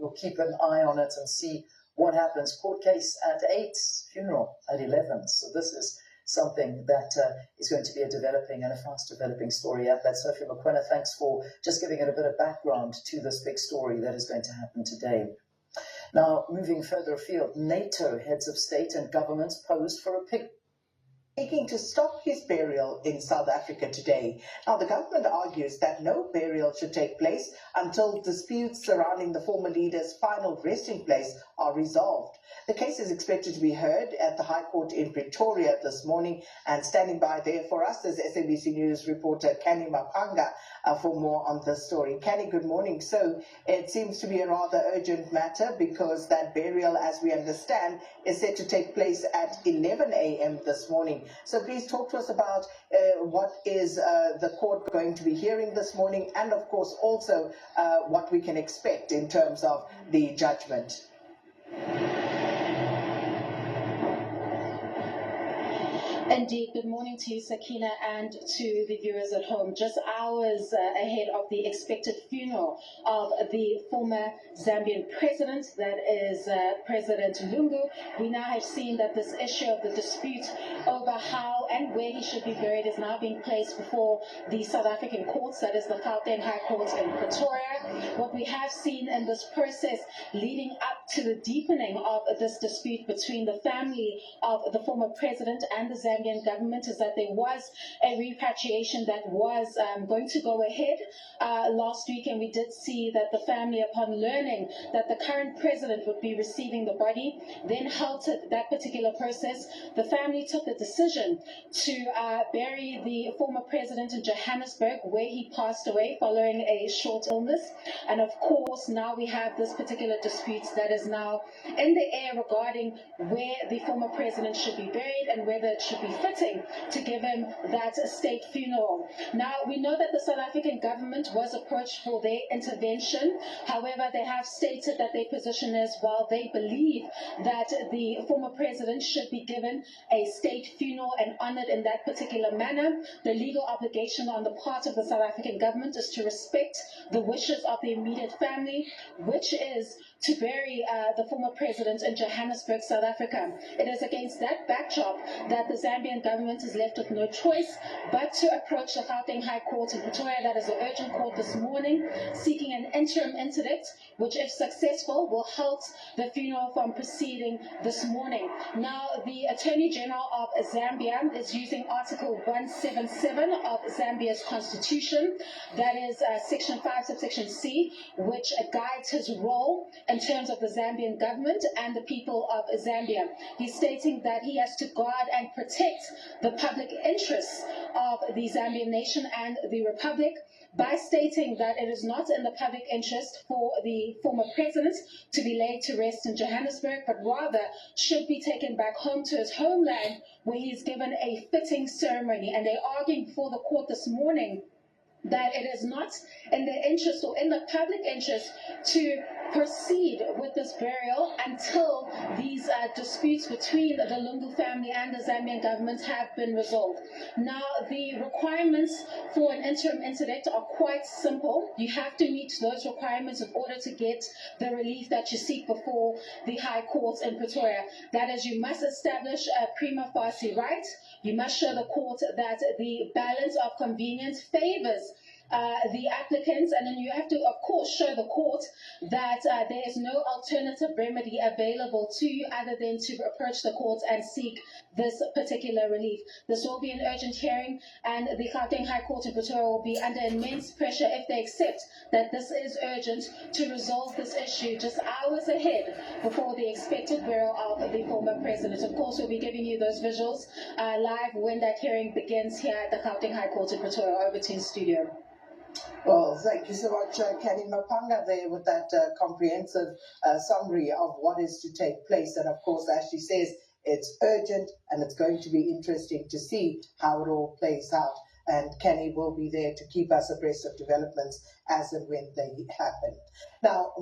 we'll keep an eye on it and see what happens. Court case at 8, funeral at 11. So this is something that is going to be a developing and a fast developing story. At that, Sophie Mokoena, thanks for just giving it a bit of background to this big story that is going to happen today. Now, moving further afield, NATO heads of state and governments posed for a picnic seeking to stop his burial in South Africa today. Now, the government argues that no burial should take place until disputes surrounding the former leader's final resting place are resolved. The case is expected to be heard at the High Court in Pretoria this morning, and standing by there for us is SABC News reporter Kenny Mapanga for more on this story. Kenny, good morning. So it seems to be a rather urgent matter because that burial, as we understand, is set to take place at 11 a.m. this morning. So please talk to us about what is the court going to be hearing this morning, and of course also what we can expect in terms of the judgment. Indeed, good morning to you, Sakina, and to the viewers at home. Just hours ahead of the expected funeral of the former Zambian president, that is President Lungu, we now have seen that this issue of the dispute over how and where he should be buried is now being placed before the South African courts, that is the Gauteng High Court in Pretoria. What we have seen in this process leading up to the deepening of this dispute between the family of the former president and the Zambian government is that there was a repatriation that was going to go ahead last week, and we did see that the family, upon learning that the current president would be receiving the body, then halted that particular process. The family took the decision to bury the former president in Johannesburg, where he passed away following a short illness. And of course, now we have this particular dispute that is now in the air regarding where the former president should be buried and whether it should be fitting to give him that state funeral. Now, we know that the South African government was approached for their intervention. However, they have stated that their position is, while they believe that the former president should be given a state funeral and honored in that particular manner, the legal obligation on the part of the South African government is to respect the wishes of the immediate family, which is to bury the former president in Johannesburg, South Africa. It is against that backdrop that the Zambian government is left with no choice but to approach the Gauteng High Court in Pretoria, that is the urgent court this morning, seeking an interim interdict, which, if successful, will halt the funeral from proceeding this morning. Now, the Attorney General of Zambia is using Article 177 of Zambia's constitution, that is Section 5, subsection C, which guides his role in terms of the Zambian government and the people of Zambia. He's stating that he has to guard and protect the public interests of the Zambian nation and the republic, by stating that it is not in the public interest for the former president to be laid to rest in Johannesburg, but rather should be taken back home to his homeland, where he is given a fitting ceremony. And they're arguing before the court this morning that it is not in the interest or in the public interest to proceed with this burial until these disputes between the Lungu family and the Zambian government have been resolved. Now, the requirements for an interim interdict are quite simple. You have to meet those requirements in order to get the relief that you seek before the High Court in Pretoria. That is, you must establish a prima facie right. You must show the court that the balance of convenience favors the applicants, and then you have to, of course, show the court that there is no alternative remedy available to you other than to approach the court and seek this particular relief. This will be an urgent hearing, and the Gauteng High Court in Pretoria will be under immense pressure if they accept that this is urgent to resolve this issue just hours ahead before the expected burial of the former president. Of course, we'll be giving you those visuals live when that hearing begins here at the Gauteng High Court in Pretoria. Over to you, studio. Well, thank you so much, Kenny Mapanga, there with that comprehensive summary of what is to take place. And of course, as she says, it's urgent and it's going to be interesting to see how it all plays out. And Kenny will be there to keep us abreast of developments as and when they happen. Now,